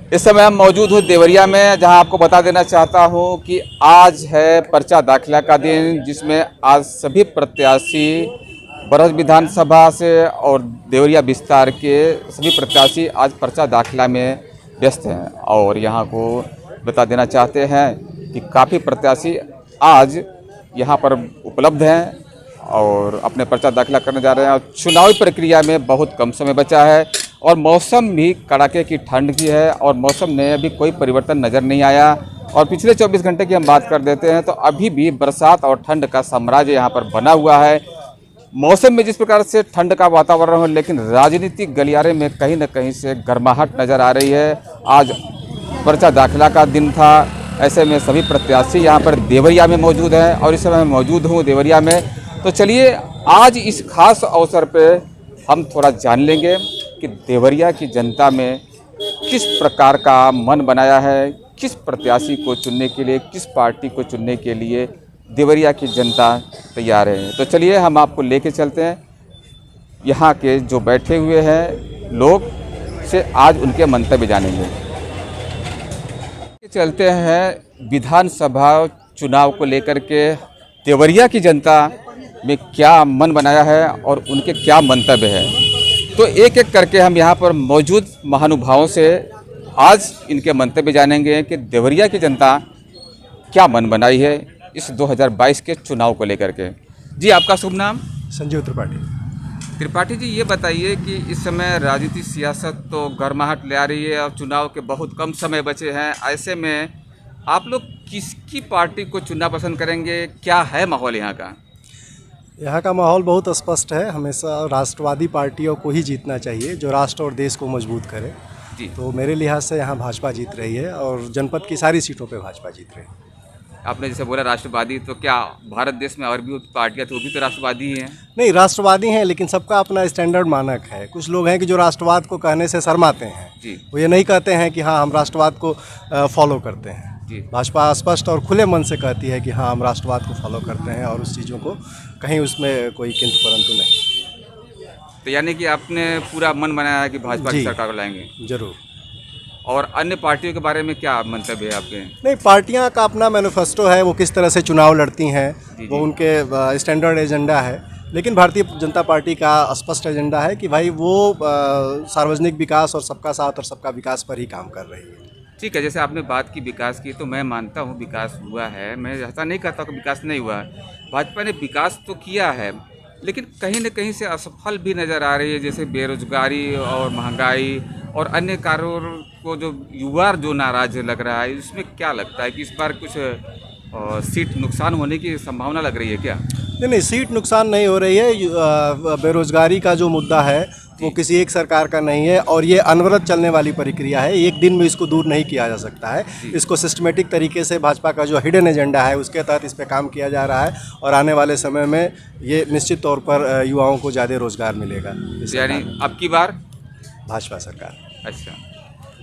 इस समय हम मौजूद हूँ देवरिया में, जहां आपको बता देना चाहता हूं कि आज है पर्चा दाखिला का दिन, जिसमें आज सभी प्रत्याशी बरौज विधानसभा से और देवरिया विस्तार के सभी प्रत्याशी आज पर्चा दाखिला में व्यस्त हैं। और यहां को बता देना चाहते हैं कि काफ़ी प्रत्याशी आज यहां पर उपलब्ध हैं और अपने पर्चा दाखिला करने जा रहे हैं। और चुनावी प्रक्रिया में बहुत कम समय बचा है और मौसम भी कड़ाके की ठंड की है और मौसम में अभी कोई परिवर्तन नज़र नहीं आया। और पिछले 24 घंटे की हम बात कर देते हैं तो अभी भी बरसात और ठंड का साम्राज्य यहाँ पर बना हुआ है। मौसम में जिस प्रकार से ठंड का वातावरण हो, लेकिन राजनीतिक गलियारे में कहीं न कहीं से गर्माहट नज़र आ रही है। आज पर्चा दाखिला का दिन था, ऐसे में सभी प्रत्याशी यहाँ पर देवरिया में मौजूद हैं और इस समय मैं मौजूद हूँ देवरिया में। तो चलिए आज इस खास अवसर पर हम थोड़ा जान लेंगे कि देवरिया की जनता में किस प्रकार का मन बनाया है, किस प्रत्याशी को चुनने के लिए, किस पार्टी को चुनने के लिए देवरिया की जनता तैयार है। तो चलिए हम आपको लेके चलते हैं यहाँ के जो बैठे हुए हैं लोग से, आज उनके मंतव्य जानेंगे। चलते हैं विधानसभा चुनाव को लेकर के देवरिया की जनता में क्या मन बनाया है और उनके क्या मंतव्य है। तो एक एक करके हम यहाँ पर मौजूद महानुभावों से आज इनके मंतव्य जानेंगे कि देवरिया की जनता क्या मन बनाई है इस 2022 के चुनाव को लेकर के। जी आपका शुभ नाम? संजीव त्रिपाठी। त्रिपाठी जी, ये बताइए कि इस समय राजनीतिक सियासत तो गर्माहट ले आ रही है और चुनाव के बहुत कम समय बचे हैं, ऐसे में आप लोग किसकी पार्टी को चुनना पसंद करेंगे? क्या है माहौल यहाँ का? यहाँ का माहौल बहुत स्पष्ट है। हमेशा राष्ट्रवादी पार्टियों को ही जीतना चाहिए जो राष्ट्र और देश को मजबूत करे। जी, तो मेरे लिहाज से यहाँ भाजपा जीत रही है और जनपद की सारी सीटों पे भाजपा जीत रही है। आपने जैसे बोला राष्ट्रवादी, तो क्या भारत देश में और भी पार्टियाँ तो वो भी तो राष्ट्रवादी ही हैं? नहीं, राष्ट्रवादी हैं लेकिन सबका अपना स्टैंडर्ड मानक है। कुछ लोग हैं कि जो राष्ट्रवाद को कहने से शर्माते हैं। जी, वो ये नहीं कहते हैं कि हाँ हम राष्ट्रवाद को फॉलो करते हैं। जी, भाजपा स्पष्ट और खुले मन से कहती है कि हाँ हम राष्ट्रवाद को फॉलो करते हैं और उस चीज़ों को कहीं उसमें कोई किंतु परंतु नहीं। तो यानी कि आपने पूरा मन बनाया है कि भाजपा की जी, सरकार को लाएंगे। जरूर। और अन्य पार्टियों के बारे में क्या मंतव्य है आपके? नहीं, पार्टियां का अपना मैनिफेस्टो है, वो किस तरह से चुनाव लड़ती हैं, जी, वो उनके स्टैंडर्ड एजेंडा है। लेकिन भारतीय जनता पार्टी का स्पष्ट एजेंडा है कि भाई वो सार्वजनिक विकास और सबका साथ और सबका विकास पर ही काम कर रही है। ठीक है, जैसे आपने बात की विकास की, तो मैं मानता हूँ विकास हुआ है, मैं ऐसा नहीं कहता कि विकास नहीं हुआ है। भाजपा ने विकास तो किया है लेकिन कहीं न कहीं से असफल भी नज़र आ रही है, जैसे बेरोजगारी और महंगाई और अन्य कार्यों को जो युवा जो नाराज लग रहा है। इसमें क्या लगता है कि इस बार कुछ सीट नुकसान होने की संभावना लग रही है क्या? नहीं, सीट नुकसान नहीं हो रही है। बेरोजगारी का जो मुद्दा है वो किसी एक सरकार का नहीं है और ये अनवरत चलने वाली प्रक्रिया है। एक दिन में इसको दूर नहीं किया जा सकता है। इसको सिस्टमेटिक तरीके से भाजपा का जो हिडन एजेंडा है उसके तहत इस पर काम किया जा रहा है और आने वाले समय में ये निश्चित तौर पर युवाओं को ज़्यादा रोजगार मिलेगा। यानी अब की बार भाजपा सरकार। अच्छा,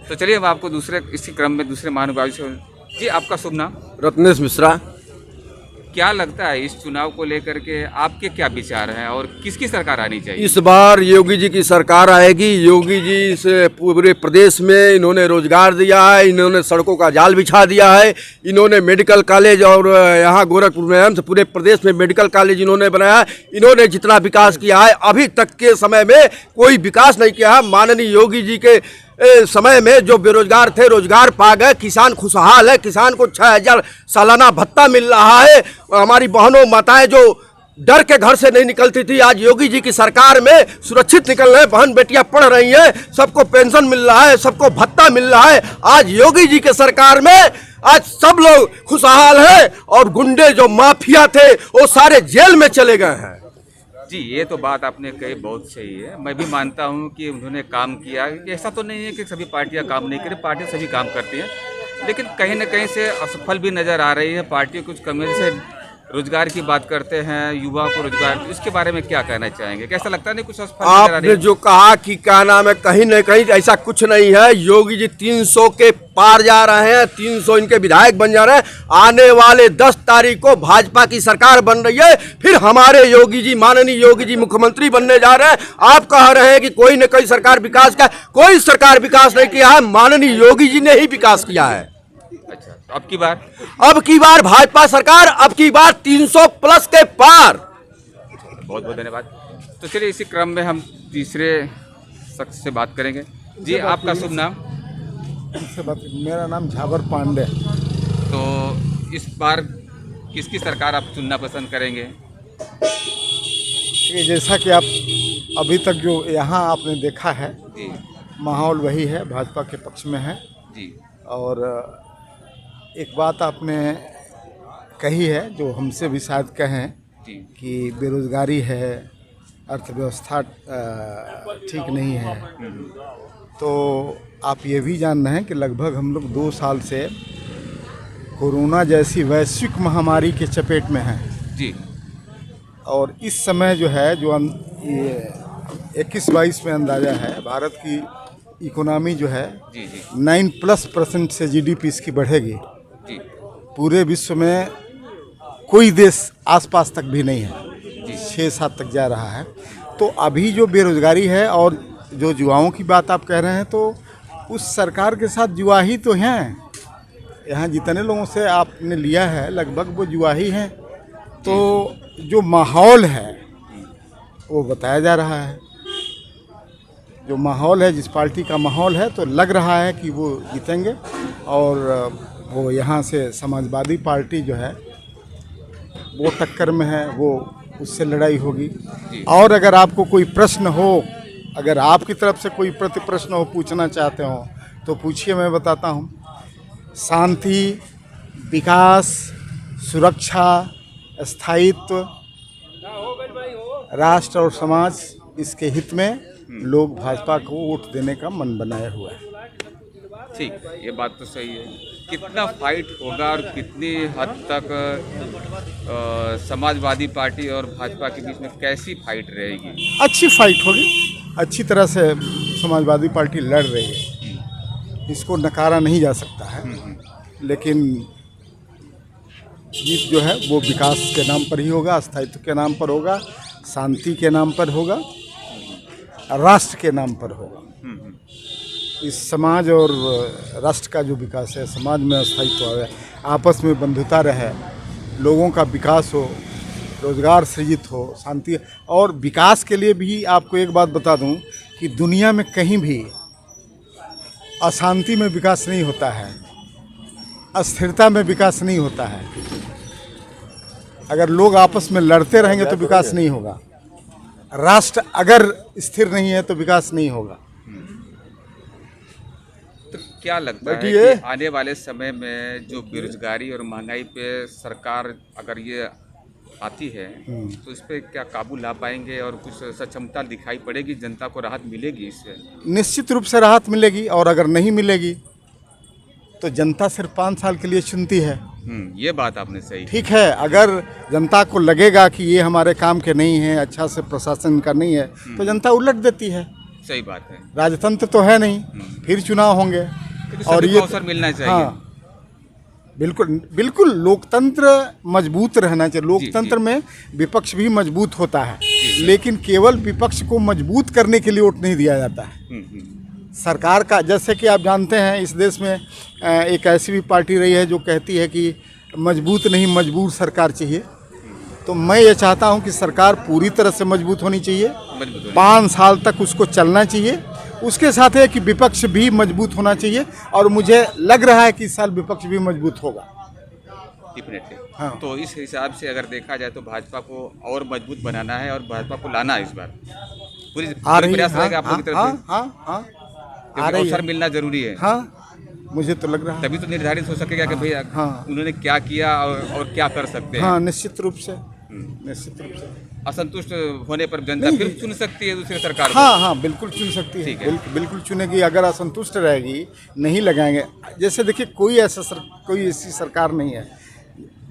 तो चलिए हम आपको दूसरे इसी क्रम में दूसरे महानुभावी से। जी आपका शुभ नाम? रत्नेश मिश्रा। क्या लगता है इस चुनाव को लेकर के आपके क्या विचार हैं और किसकी सरकार आनी चाहिए? इस बार योगी जी की सरकार आएगी। योगी जी से पूरे प्रदेश में इन्होंने रोजगार दिया है, इन्होंने सड़कों का जाल बिछा दिया है, इन्होंने मेडिकल कॉलेज और यहाँ गोरखपुर में एम्स, पूरे प्रदेश में मेडिकल कॉलेज इन्होंने बनाया है। इन्होंने जितना विकास किया है अभी तक के समय में कोई विकास नहीं किया है। माननीय योगी जी के समय में जो बेरोजगार थे रोजगार पा गए, किसान खुशहाल है, किसान को 6,000 सालाना भत्ता मिल रहा है। हमारी बहनों माताएं जो डर के घर से नहीं निकलती थी, आज योगी जी की सरकार में सुरक्षित निकल रहे हैं। बहन बेटियां पढ़ रही हैं, सबको पेंशन मिल रहा है, सबको भत्ता मिल रहा है। आज योगी जी के सरकार में आज सब लोग खुशहाल हैं और गुंडे जो माफिया थे वो सारे जेल में चले गए हैं। जी, ये तो बात आपने कही बहुत सही है। मैं भी मानता हूँ कि उन्होंने काम किया। ऐसा तो नहीं है कि सभी पार्टियाँ काम नहीं करें, पार्टियाँ सभी काम करती हैं, लेकिन कहीं न कहीं से असफल भी नज़र आ रही है। पार्टियाँ कुछ कमी, जैसे रोजगार की बात करते हैं, युवा को रोजगार, इसके बारे में क्या कहना चाहेंगे? कैसा लगता है नहीं कुछ असफल नजर आ रही आपने है? जो कहा कि क्या नाम है, कहीं न कहीं ऐसा कुछ नहीं है। योगी जी 300 के पार जा रहे हैं, 300 इनके विधायक बन जा रहे हैं। आने वाले 10 तारीख को भाजपा की सरकार बन रही है, फिर हमारे योगी जी, माननीय योगी जी मुख्यमंत्री बनने जा रहे हैं। आप कह रहे हैं कि कोई न कोई सरकार विकास का, कोई सरकार विकास नहीं किया है, माननीय योगी जी ने ही विकास किया है। अच्छा, तो अब की बार भाजपा सरकार, अब की बार 300 प्लस के पार। बहुत बहुत धन्यवाद। तो चलिए इसी क्रम में हम तीसरे शख्स से बात करेंगे। जी, आपका शुभ नाम? मेरा नाम झाबर पांडे। तो इस बार किसकी सरकार आप चुनना पसंद करेंगे? ये जैसा कि आप अभी तक जो यहाँ आपने देखा है, जी माहौल वही है, भाजपा के पक्ष में है। जी और एक बात आपने कही है जो हमसे भी शायद कहें जी कि बेरोज़गारी है, अर्थव्यवस्था ठीक नहीं है। तो आप ये भी जान रहे हैं कि लगभग हम लोग 2 साल से कोरोना जैसी वैश्विक महामारी के चपेट में हैं। जी। और इस समय जो है, जो ये 21-22 में अंदाज़ा है, भारत की इकोनॉमी जो है जी जी 9+% से जीडीपी इसकी बढ़ेगी। जी पूरे विश्व में कोई देश आसपास तक भी नहीं है, जी 6-7 तक जा रहा है। तो अभी जो बेरोज़गारी है और जो युवाओं की बात आप कह रहे हैं, तो उस सरकार के साथ युवा ही तो हैं। यहाँ जितने लोगों से आपने लिया है लगभग वो युवा ही हैं। तो जो माहौल है वो बताया जा रहा है, जो माहौल है, जिस पार्टी का माहौल है, तो लग रहा है कि वो जीतेंगे। और वो यहाँ से समाजवादी पार्टी जो है वो टक्कर में है, वो उससे लड़ाई होगी। और अगर आपको कोई प्रश्न हो, अगर आपकी तरफ से कोई प्रति प्रश्न हो, पूछना चाहते हो तो पूछिए, मैं बताता हूँ। शांति, विकास, सुरक्षा, स्थायित्व, राष्ट्र और समाज, इसके हित में लोग भाजपा को वोट देने का मन बनाए हुआ है। ठीक, ये बात तो सही है। कितना फाइट होगा और कितनी हद तक समाजवादी पार्टी और भाजपा के बीच में कैसी फाइट रहेगी? अच्छी फाइट होगी, अच्छी तरह से समाजवादी पार्टी लड़ रही है, इसको नकारा नहीं जा सकता है। लेकिन जीत जो है वो विकास के नाम पर ही होगा, स्थायित्व के नाम पर होगा, शांति के नाम पर होगा, राष्ट्र के नाम पर होगा। इस समाज और राष्ट्र का जो विकास है, समाज में स्थायित्व आवे, आपस में बंधुता रहे, लोगों का विकास हो, रोजगार सृजित हो, शांति। और विकास के लिए भी आपको एक बात बता दूं कि दुनिया में कहीं भी अशांति में विकास नहीं होता है, अस्थिरता में विकास नहीं होता है। अगर लोग आपस में लड़ते रहेंगे तो विकास नहीं होगा। राष्ट्र अगर स्थिर नहीं है तो विकास नहीं होगा। तो क्या लगता है कि आने वाले समय में जो बेरोजगारी और महंगाई पे सरकार अगर ये आती है तो इस पे क्या काबू ला पाएंगे और कुछ सक्षमता दिखाई पड़ेगी, जनता को राहत मिलेगी इससे? निश्चित रूप से राहत मिलेगी। और अगर नहीं मिलेगी तो जनता सिर्फ 5 साल के लिए चुनती है। ये बात आपने सही। ठीक है, अगर जनता को लगेगा कि ये हमारे काम के नहीं है, अच्छा से प्रशासन का नहीं है, तो जनता उलट देती है। सही बात है। राजतंत्र तो है नहीं, फिर चुनाव होंगे। और ये अवसर मिलना चाहिए। हाँ, बिल्कुल बिल्कुल, लोकतंत्र मजबूत रहना चाहिए। लोकतंत्र में विपक्ष भी मजबूत होता है, लेकिन केवल विपक्ष को मजबूत करने के लिए वोट नहीं दिया जाता है। सरकार का, जैसे कि आप जानते हैं, इस देश में एक ऐसी भी पार्टी रही है जो कहती है कि मजबूत नहीं मजबूर सरकार चाहिए। तो मैं ये चाहता हूं कि सरकार पूरी तरह से मजबूत होनी चाहिए, 5 साल तक उसको चलना चाहिए। उसके साथ है कि विपक्ष भी मजबूत होना चाहिए, और मुझे लग रहा है कि इस साल विपक्ष भी मजबूत होगा। डेफिनेटली। हाँ। तो इस हिसाब से अगर देखा जाए तो भाजपा को और मजबूत बनाना है और भाजपा को लाना है इस बार। पूरी प्रयास रहेगा आप लोगों की तरफ से। हाँ, अवसर मिलना जरूरी है। हाँ, मुझे तो लग रहा है। तभी तो निर्धारित हो सकेगा कि भैया उन्होंने क्या किया और क्या कर सकते हैं। हाँ, निश्चित रूप से, निश्चित रूप से। असंतुष्ट होने पर जनता फिर चुन सकती है दूसरी सरकार को। हाँ, बिल्कुल चुन सकती है। ठीक है। बिल्कुल चुनेगी। अगर असंतुष्ट रहेगी, नहीं लगाएंगे, जैसे देखिए कोई ऐसी सरकार नहीं है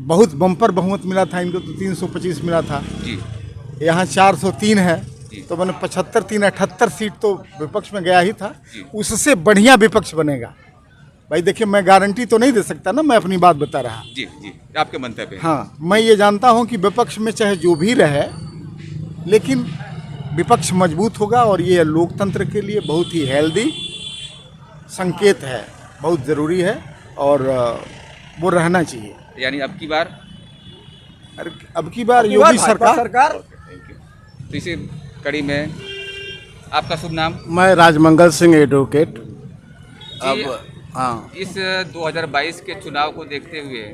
बहुत बम्पर बहुमत मिला था इनको, तो 325 मिला था। जी यहाँ 403 है, जी। तो मैंने 75 3 78 सीट तो विपक्ष में गया ही था। जी। उससे बढ़िया विपक्ष बनेगा भाई। देखिए, मैं गारंटी तो नहीं दे सकता ना, मैं अपनी बात बता रहा। जी जी, आपके मंतव्य हैं। हाँ, मैं ये जानता हूँ कि विपक्ष में चाहे जो भी रहे, लेकिन विपक्ष मजबूत होगा और ये लोकतंत्र के लिए बहुत ही हेल्दी संकेत है, बहुत ज़रूरी है और वो रहना चाहिए। यानी अब की बार अरे अब की बार योगी सरकार। Thank you. तो इसी कड़ी में आपका शुभ नाम? मैं राजमंगल सिंह एडवोकेट। जी, हाँ, इस 2022 के चुनाव को देखते हुए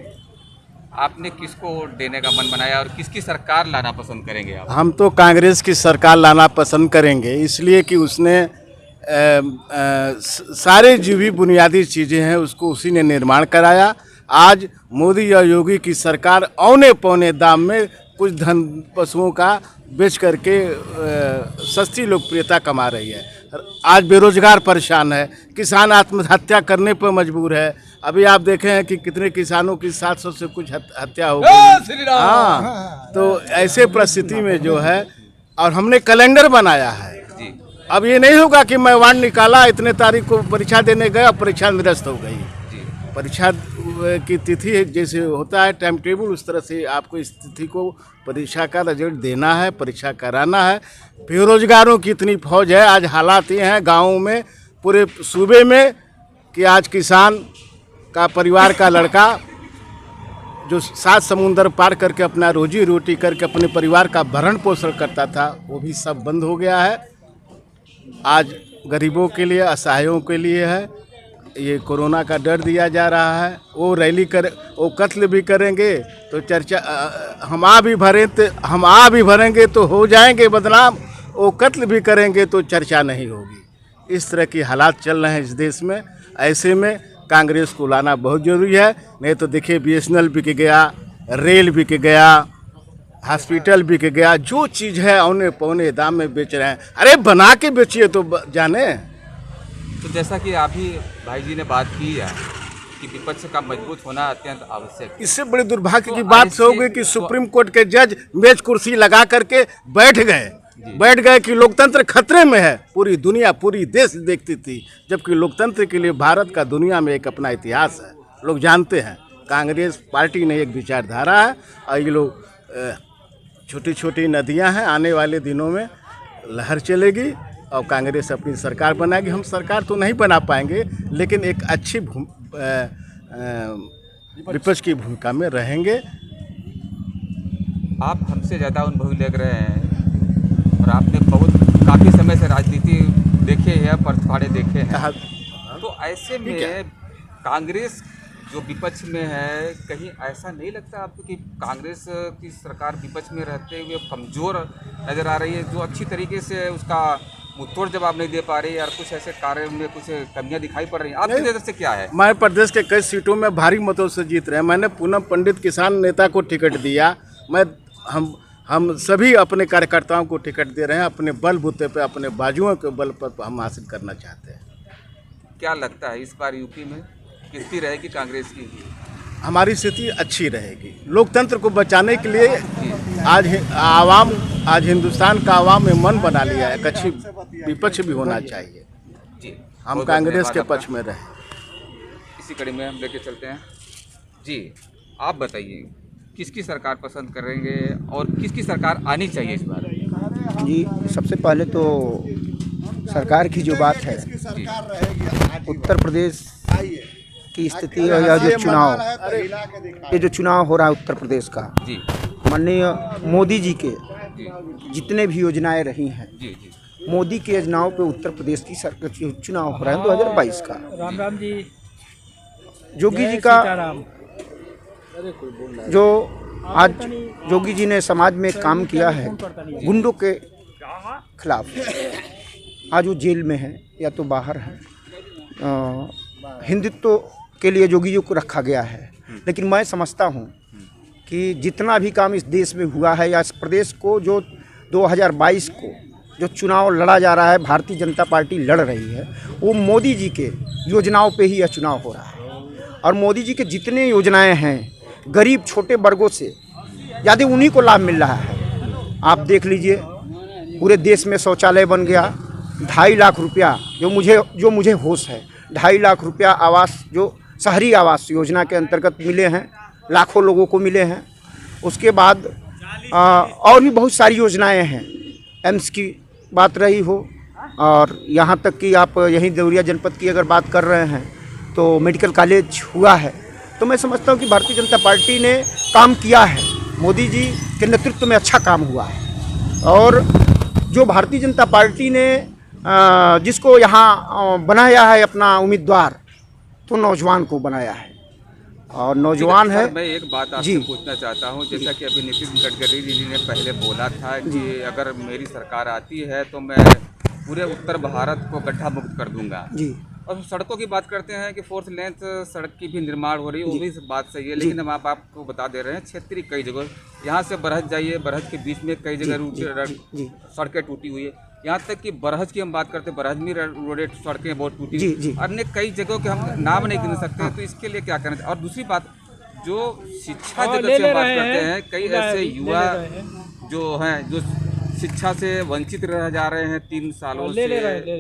आपने किसको वोट देने का मन बनाया और किसकी सरकार लाना पसंद करेंगे आप? हम तो कांग्रेस की सरकार लाना पसंद करेंगे, इसलिए कि उसने सारे जो भी बुनियादी चीज़ें हैं उसको उसी ने निर्माण कराया। आज मोदी या योगी की सरकार औने पौने दाम में कुछ धन पशुओं का बेच करके सस्ती लोकप्रियता कमा रही है। आज बेरोजगार परेशान है, किसान आत्महत्या करने पर मजबूर है। अभी आप देखे हैं कि कितने किसानों की 700 से कुछ हत्या हो गई। हाँ, तो ऐसे परिस्थिति में जो है, और हमने कैलेंडर बनाया है। जी अब ये नहीं होगा कि मैं वार्ड निकाला, इतने तारीख को परीक्षा देने गया, परीक्षा निरस्त हो गई। जी परीक्षा की तिथि जैसे होता है टाइम टेबल, उस तरह से आपको इस तिथि को परीक्षा का रिजल्ट देना है, परीक्षा कराना है। बेरोजगारों की इतनी फौज है। आज हालात ये हैं गाँवों में, पूरे सूबे में, कि आज किसान का परिवार का लड़का जो 7 समुंदर पार करके अपना रोजी रोटी करके अपने परिवार का भरण पोषण करता था, वो भी सब बंद हो गया है। आज गरीबों के लिए, असहायों के लिए है, ये कोरोना का डर दिया जा रहा है। वो रैली कर, वो कत्ल भी करेंगे तो चर्चा, हम आ भी भरेंगे तो हो जाएंगे बदनाम, वो कत्ल भी करेंगे तो चर्चा नहीं होगी। इस तरह की हालात चल रहे हैं इस देश में। ऐसे में कांग्रेस को लाना बहुत ज़रूरी है। नहीं तो देखिए, BSNL बिक गया, रेल बिक गया, हॉस्पिटल बिक गया, जो चीज़ है औने पौने दाम में बेच रहे हैं। अरे बना के बेचिए तो जाने। तो जैसा कि आप ही भाई जी ने बात की है कि विपक्ष का मजबूत होना अत्यंत आवश्यक है। इससे बड़ी दुर्भाग्य की बात से हो गई कि सुप्रीम कोर्ट के जज मेज कुर्सी लगा करके बैठ गए कि लोकतंत्र खतरे में है। पूरी दुनिया, पूरी देश देखती थी, जबकि लोकतंत्र के लिए भारत का दुनिया में एक अपना इतिहास है, लोग जानते हैं। कांग्रेस पार्टी ने एक विचारधारा है और ये लोग छोटी छोटी नदियां हैं, आने वाले दिनों में लहर चलेगी और कांग्रेस अपनी सरकार बनाएगी। हम सरकार तो नहीं बना पाएंगे, लेकिन एक अच्छी विपक्ष की भूमिका में रहेंगे। आप हमसे ज़्यादा अनुभवी लग रहे हैं और आपने काफ़ी समय से राजनीति देखे है, पछवाड़े देखे हैं। तो ऐसे में कांग्रेस जो विपक्ष में है, कहीं ऐसा नहीं लगता आपको कि कांग्रेस की सरकार विपक्ष में रहते हुए कमज़ोर नज़र आ रही है, जो अच्छी तरीके से उसका मुंहतोड़ जवाब नहीं दे पा रही है, और कुछ ऐसे कार्य में कुछ कमियां दिखाई पड़ रही हैं? आपकी नज़र से क्या है? मैं प्रदेश के कई सीटों में भारी मतों से जीत रहे हैं। मैंने पूनम पंडित किसान नेता को टिकट दिया। हम सभी अपने कार्यकर्ताओं को टिकट दे रहे हैं। अपने बलबूते पे, अपने बाजुओं के बल पर हम हासिल करना चाहते हैं। क्या लगता है इस बार यूपी में किसकी रहेगी कांग्रेस की? हमारी स्थिति अच्छी रहेगी। लोकतंत्र को बचाने के लिए आज हिंदुस्तान का आवाम में मन बना लिया है, एक अच्छी विपक्ष भी होना चाहिए। जी, हम कांग्रेस के पक्ष में रहे। इसी कड़ी में हम लेके चलते हैं। जी, आप बताइए किसकी सरकार पसंद करेंगे और किसकी सरकार आनी चाहिए इस बार? जी, सबसे पहले तो सरकार की जो बात है, उत्तर प्रदेश की स्थिति है, या जो चुनाव हो रहा है उत्तर प्रदेश का, जी, माननीय मोदी जी के जितने भी योजनाएं रही हैं, जी, मोदी की योजनाओं पे उत्तर प्रदेश की सरकार चुनाव हो रहा है 2022 का। राम जी, योगी जी का जो आज योगी जी ने समाज में काम किया है गुंडों के खिलाफ, आज वो जेल में है या तो बाहर है। हिंदुत्व के लिए योगी जी को रखा गया है, लेकिन मैं समझता हूँ कि जितना भी काम इस देश में हुआ है या इस प्रदेश को जो 2022 को जो चुनाव लड़ा जा रहा है, भारतीय जनता पार्टी लड़ रही है, वो मोदी जी के योजनाओं पे ही यह चुनाव हो रहा है। और मोदी जी के जितने योजनाएं हैं, गरीब छोटे वर्गों से ज़्यादा उन्हीं को लाभ मिल रहा है। आप देख लीजिए, पूरे देश में शौचालय बन गया। 2.5 लाख रुपया जो मुझे होश है, 2.5 लाख रुपया आवास, जो शहरी आवास योजना के अंतर्गत मिले हैं, लाखों लोगों को मिले हैं। उसके बाद और भी बहुत सारी योजनाएं हैं। एम्स की बात रही हो, और यहाँ तक कि आप यहीं देवरिया जनपद की अगर बात कर रहे हैं तो मेडिकल कॉलेज हुआ है। तो मैं समझता हूँ कि भारतीय जनता पार्टी ने काम किया है, मोदी जी के नेतृत्व में अच्छा काम हुआ है। और जो भारतीय जनता पार्टी ने जिसको यहाँ बनाया है अपना उम्मीदवार, तो नौजवान को बनाया है, और नौजवान है। मैं एक बात आपसे पूछना चाहता हूँ, जैसा कि अभी नितिन गडकरी जी ने पहले बोला था कि अगर मेरी सरकार आती है तो मैं पूरे उत्तर भारत को गड्ढा मुक्त कर दूंगा जी। और सड़कों की बात करते हैं कि 4 लेंथ सड़क की भी निर्माण हो रही है, वो भी बात सही है, लेकिन हम आपको बता दे रहे हैं क्षेत्रीय कई जगह, यहाँ से बरहज जाइए, बरहज के बीच में कई जगह सड़कें टूटी हुई है। यहाँ तक कि बरहज की हम बात करते हैं, बरहज में रोड सड़कें बहुत टूटी हुई, अन्य कई जगहों के हम नाम नहीं गिन सकते। तो इसके लिए क्या करना चाहिए? और दूसरी बात, जो शिक्षा जगत से बात करते हैं, कई ऐसे युवा जो हैं जो शिक्षा से वंचित रह जा रहे हैं 3 सालों से,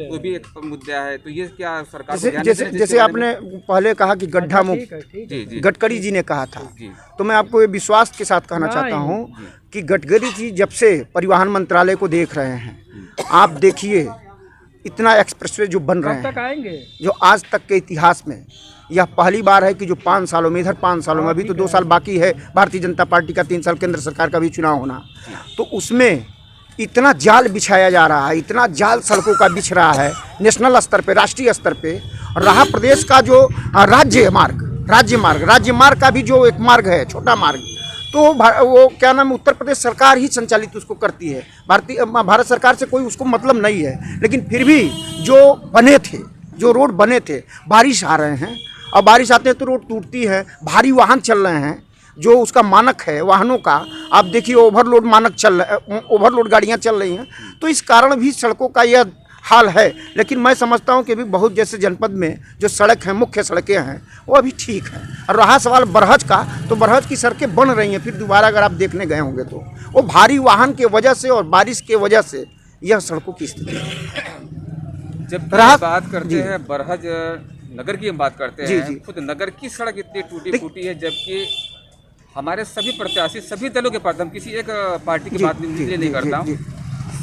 वो भी एक मुद्दा है। तो ये क्या सरकार को जैसे आपने पहले कहा कि गड्ढा मुक्त, गडकरी जी ने कहा था, तो मैं आपको ये विश्वास के साथ कहना चाहता हूँ कि गडकरी जी जब से परिवहन मंत्रालय को देख रहे हैं, आप देखिए इतना एक्सप्रेसवे जो बन रहे हैं, जो आज तक के इतिहास में यह पहली बार है कि जो 5 सालों में, इधर 5 सालों में, अभी तो 2 साल बाकी है भारतीय जनता पार्टी का, 3 साल केंद्र सरकार का भी चुनाव होना, तो उसमें इतना जाल बिछाया जा रहा है, इतना जाल सड़कों का बिछ रहा है नेशनल स्तर पे, राष्ट्रीय स्तर पे। रहा प्रदेश का जो राज्य मार्ग का भी जो एक मार्ग है, छोटा मार्ग, तो वो क्या नाम, उत्तर प्रदेश सरकार ही संचालित उसको करती है, भारत सरकार से कोई उसको मतलब नहीं है। लेकिन फिर भी जो बने थे, जो रोड बने थे, बारिश आ रहे हैं, और बारिश आते हैं तो रोड टूटती है, भारी वाहन चल रहे हैं, जो उसका मानक है वाहनों का, आप देखिए ओवरलोड मानक चल रहा है, ओवरलोड गाड़ियां चल रही हैं, तो इस कारण भी सड़कों का यह हाल है। लेकिन मैं समझता हूं कि अभी बहुत जैसे जनपद में जो सड़क हैं, मुख्य सड़कें हैं, वो अभी ठीक है। और रहा सवाल बरहज का, तो बरहज की सड़कें बन रही हैं फिर दोबारा, अगर आप देखने गए होंगे तो वो भारी वाहन के वजह से और बारिश के वजह से यह सड़कों की स्थिति है। जब बात करते हैं बरहज नगर की, हम बात करते हैं, खुद नगर की सड़क इतनी टूटी फूटी है, जबकि हमारे सभी प्रत्याशी, सभी दलों के पास, हम किसी एक पार्टी की बात नहीं करता हूँ,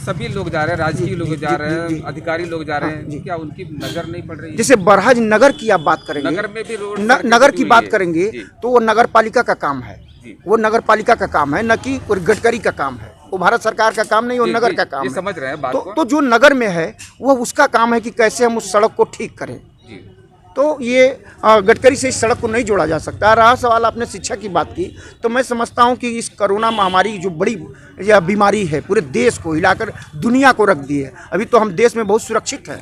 सभी लोग जा रहे हैं, राजकीय लोग जा रहे हैं, अधिकारी लोग जा रहे हैं, क्या उनकी नजर नहीं पड़ रही है? जैसे बरहज नगर की आप बात करेंगे, नगर में भी रोड नगर की बात करेंगे तो वो नगर पालिका का काम है, वो नगर पालिका का काम है, न कि गडकरी का काम है, वो भारत सरकार का काम नहीं, वो नगर का काम है। समझ रहे हैं बात को? तो जो नगर में है वो उसका काम है कि कैसे हम उस सड़क को ठीक करें। तो ये गडकरी से इस सड़क को नहीं जोड़ा जा सकता। रहा सवाल आपने शिक्षा की बात की, तो मैं समझता हूँ कि इस कोरोना महामारी जो बड़ी यह बीमारी है, पूरे देश को हिलाकर दुनिया को रख दी है। अभी तो हम देश में बहुत सुरक्षित हैं,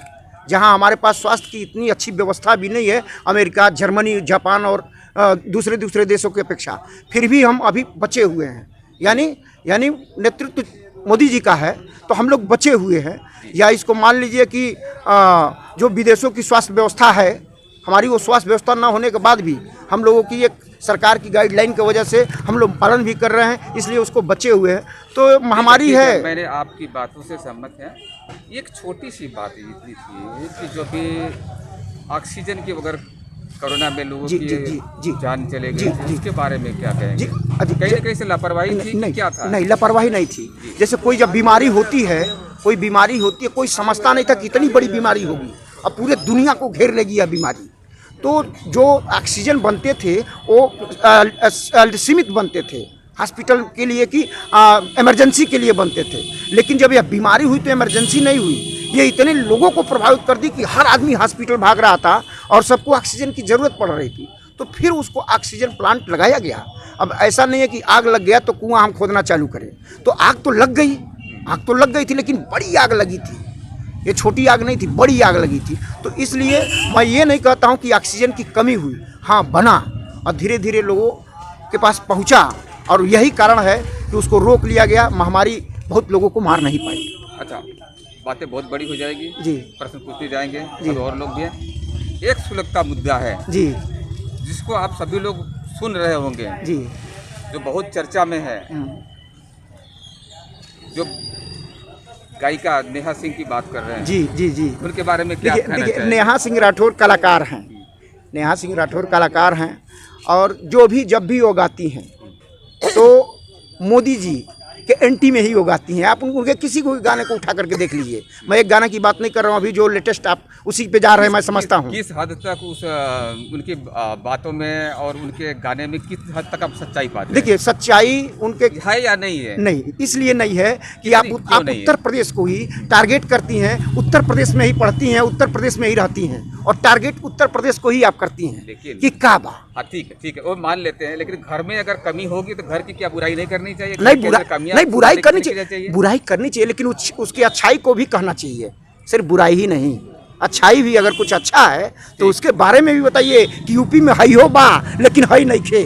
जहाँ हमारे पास स्वास्थ्य की इतनी अच्छी व्यवस्था भी नहीं है, अमेरिका, जर्मनी, जापान और दूसरे देशों की अपेक्षा, फिर भी हम अभी बचे हुए हैं। यानी नेतृत्व मोदी जी का है, तो हम लोग बचे हुए हैं। या इसको मान लीजिए कि जो विदेशों की स्वास्थ्य व्यवस्था है, हमारी वो स्वास्थ्य व्यवस्था ना होने के बाद भी हम लोगों की एक सरकार की गाइडलाइन की वजह से हम लोग पालन भी कर रहे हैं, इसलिए उसको बचे हुए हैं। तो महामारी है। मैंने आपकी बातों से सहमत है। एक छोटी सी बात इतनी थी कि जो भी ऑक्सीजन के बगैर कोरोना में लोगों की जान चले गई, इसके बारे में क्या कहेंगे? कहीं ना कहीं से लापरवाही थी? नहीं, क्या था? नहीं, लापरवाही नहीं थी। जैसे कोई जब बीमारी होती है, कोई समझता नहीं था कि इतनी बड़ी बीमारी होगी, अब पूरे दुनिया को घेर लेगी यह बीमारी। तो जो ऑक्सीजन बनते थे वो सीमित बनते थे हॉस्पिटल के लिए कि इमरजेंसी के लिए बनते थे। लेकिन जब यह बीमारी हुई तो इमरजेंसी नहीं हुई, ये इतने लोगों को प्रभावित कर दी कि हर आदमी हॉस्पिटल भाग रहा था और सबको ऑक्सीजन की ज़रूरत पड़ रही थी। तो फिर उसको ऑक्सीजन प्लांट लगाया गया। अब ऐसा नहीं है कि आग लग गया तो कुआं हम खोदना चालू करें, तो आग तो लग गई थी, लेकिन बड़ी आग लगी थी, ये छोटी आग नहीं थी, बड़ी आग लगी थी। तो इसलिए मैं ये नहीं कहता हूँ कि ऑक्सीजन की कमी हुई, हाँ बना और धीरे धीरे लोगों के पास पहुँचा, और यही कारण है कि उसको रोक लिया गया। महामारी बहुत लोगों को मार नहीं पाई। अच्छा, बातें बहुत बड़ी हो जाएगी जी, प्रश्न पूछते जाएंगे जी, और लोग भी हैं। एक सुलगता मुद्दा है जी, जिसको आप सभी लोग सुन रहे होंगे, जी। जो बहुत चर्चा में है, जो गायिका नेहा सिंह की बात कर रहे हैं, जी जी जी। उनके बारे में क्या कहना देखिए, चाहिए? नेहा सिंह राठौर कलाकार हैं, नेहा सिंह राठौर कलाकार हैं, और जो भी जब भी वो गाती हैं तो मोदी जी के एंटी में ही वो गाती हैं। आप उनके किसी को भी गाने को उठा करके देख लीजिए। मैं एक गाने की बात नहीं कर रहा हूँ, अभी जो लेटेस्ट आप उसी पे जा रहे हैं, मैं समझता हूँ। किस हद तक उस उनकी बातों में और उनके गाने में किस हद तक आप सच्चाई पाते हैं? देखिए, सच्चाई उनके है या नहीं है? नहीं, इसलिए नहीं है कि आप क्यों नहीं है? उत्तर प्रदेश को ही टारगेट करती हैं, उत्तर प्रदेश में ही पढ़ती हैं, उत्तर प्रदेश में ही रहती हैं, और टारगेट उत्तर प्रदेश को ही आप करती हैं। लेकिन कि काबा हाँ, ठीक है, वो मान लेते हैं, लेकिन घर में अगर कमी होगी तो घर की क्या बुराई नहीं करनी चाहिए? नहीं, घर के अंदर कमियां नहीं, बुराई करनी चाहिए। चाहिए, बुराई करनी चाहिए, लेकिन उसकी अच्छाई को भी कहना चाहिए, सिर्फ बुराई ही नहीं। अच्छाई भी, अगर कुछ अच्छा है तो उसके बारे में भी बताइए कि यूपी में हई हो बा लेकिन हई नहीं खे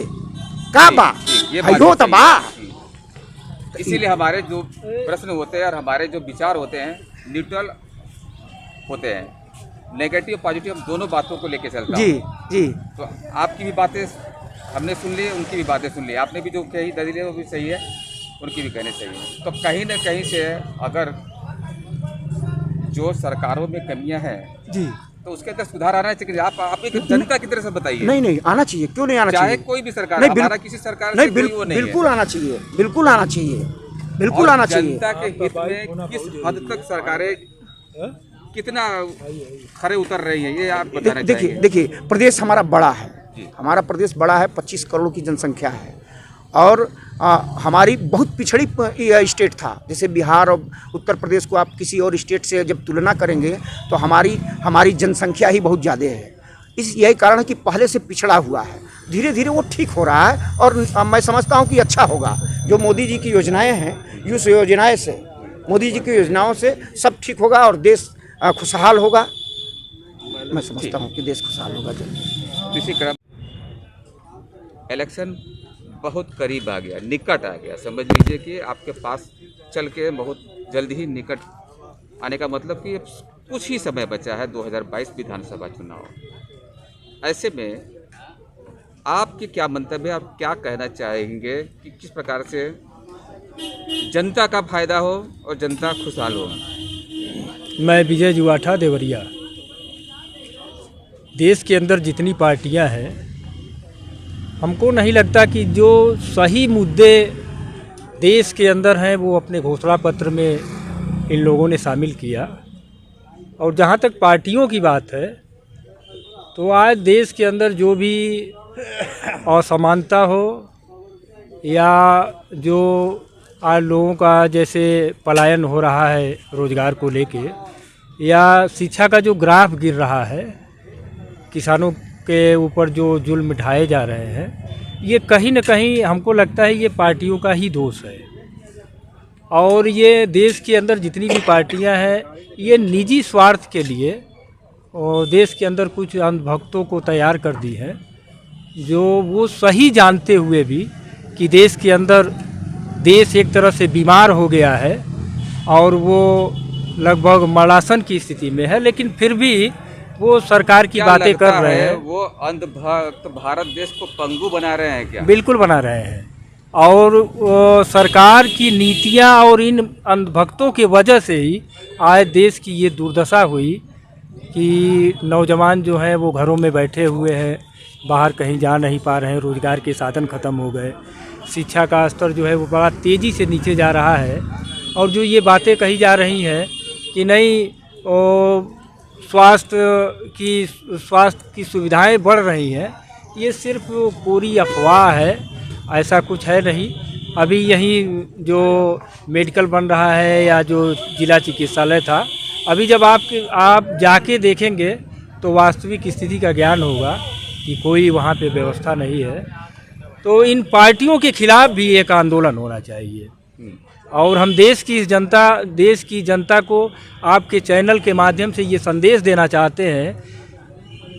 का बा, ये हई बात हो तो तो बा। इसीलिए हमारे जो प्रश्न होते हैं और हमारे जो विचार होते हैं न्यूट्रल होते हैं, नेगेटिव पॉजिटिव हम दोनों बातों को लेके चलता जी हूं। जी। तो आपकी भी बातें हमने सुन ली, उनकी भी बातें सुन ली, आपने भी जो कही दलीलें वो भी सही है, उनकी भी कहनी चाहिए। तो कहीं ना कहीं से अगर जो सरकारों में कमियां हैं जी, तो उसके अंदर सुधार आना चाहिए। आप एक जनता की तरह से बताइए। नहीं नहीं, आना चाहिए, क्यों नहीं आना चाहे चाहिए? कोई भी सरकार, नहीं, हमारा किसी सरकार नहीं, से कोई वो नहीं बिल्कुल आना चाहिए, बिल्कुल आना चाहिए, बिल्कुल और आना चाहिए। जनता के हित में किस हद तक सरकारें कितना खरे उतर रही हैं, ये आप बताना देखिए चाहिए। देखिए, प्रदेश हमारा बड़ा है, हमारा प्रदेश बड़ा है, 25 करोड़ की जनसंख्या है, और हमारी बहुत पिछड़ी स्टेट था। जैसे बिहार और उत्तर प्रदेश को आप किसी और स्टेट से जब तुलना करेंगे तो हमारी जनसंख्या ही बहुत ज़्यादा है। यही कारण है कि पहले से पिछड़ा हुआ है। धीरे धीरे वो ठीक हो रहा है, और मैं समझता हूँ कि अच्छा होगा। जो मोदी जी की योजनाएं हैं, उस योजनाएं से, मोदी जी की योजनाओं से सब ठीक होगा और देश खुशहाल होगा। मैं समझता हूँ कि देश खुशहाल होगा जल्दी। इसी क्रम इलेक्शन बहुत करीब आ गया, निकट आ गया, समझ लीजिए कि आपके पास चल के बहुत जल्द ही निकट आने का मतलब कि कुछ ही समय बचा है 2022 विधानसभा चुनाव। ऐसे में आपके क्या मंतव्य, आप क्या कहना चाहेंगे कि किस प्रकार से जनता का फायदा हो और जनता खुशहाल हो? मैं विजय जुआठा देवरिया। देश के अंदर जितनी पार्टियां हैं, हमको नहीं लगता कि जो सही मुद्दे देश के अंदर हैं वो अपने घोषणा पत्र में इन लोगों ने शामिल किया। और जहाँ तक पार्टियों की बात है, तो आज देश के अंदर जो भी असमानता हो, या जो आज लोगों का जैसे पलायन हो रहा है रोज़गार को लेके, या शिक्षा का जो ग्राफ गिर रहा है, किसानों के ऊपर जो जुल्म ढाए जा रहे हैं, ये कहीं न कहीं हमको लगता है ये पार्टियों का ही दोष है। और ये देश के अंदर जितनी भी पार्टियां हैं, ये निजी स्वार्थ के लिए और देश के अंदर कुछ अंधभक्तों को तैयार कर दी है, जो वो सही जानते हुए भी कि देश के अंदर देश एक तरह से बीमार हो गया है और वो लगभग मरासन की स्थिति में है, लेकिन फिर भी वो सरकार की बातें कर रहे हैं। वो अंधभक्त भारत देश को पंगु बना रहे हैं क्या? बिल्कुल बना रहे हैं। और सरकार की नीतियां और इन अंधभक्तों की वजह से ही आज देश की ये दुर्दशा हुई कि नौजवान जो हैं वो घरों में बैठे हुए हैं, बाहर कहीं जा नहीं पा रहे हैं, रोज़गार के साधन ख़त्म हो गए, शिक्षा का स्तर जो है वो बड़ा तेज़ी से नीचे जा रहा है। और जो ये बातें कही जा रही हैं कि नहीं स्वास्थ्य की सुविधाएं बढ़ रही हैं, ये सिर्फ पूरी अफवाह है, ऐसा कुछ है नहीं। अभी यहीं जो मेडिकल बन रहा है या जो जिला चिकित्सालय था, अभी जब आप जाके देखेंगे तो वास्तविक स्थिति का ज्ञान होगा कि कोई वहाँ पे व्यवस्था नहीं है। तो इन पार्टियों के खिलाफ भी एक आंदोलन होना चाहिए। और हम देश की जनता को आपके चैनल के माध्यम से ये संदेश देना चाहते हैं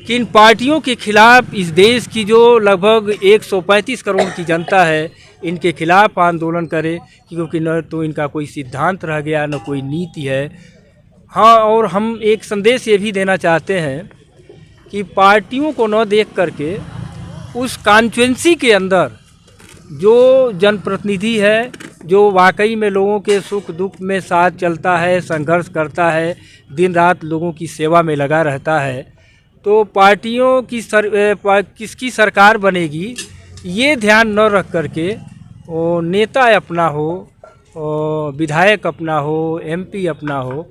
कि इन पार्टियों के खिलाफ इस देश की जो लगभग 135 करोड़ की जनता है, इनके खिलाफ आंदोलन करे, क्योंकि न तो इनका कोई सिद्धांत रह गया, न कोई नीति है। हाँ, और हम एक संदेश ये भी देना चाहते हैं कि पार्टियों को न देख करके उस कॉन्स्टिट्यूंसी के अंदर जो जनप्रतिनिधि है, जो वाकई में लोगों के सुख दुख में साथ चलता है, संघर्ष करता है, दिन रात लोगों की सेवा में लगा रहता है, तो पार्टियों की किसकी सरकार बनेगी ये ध्यान न रख करके वो नेता अपना हो, विधायक अपना हो, एमपी अपना हो,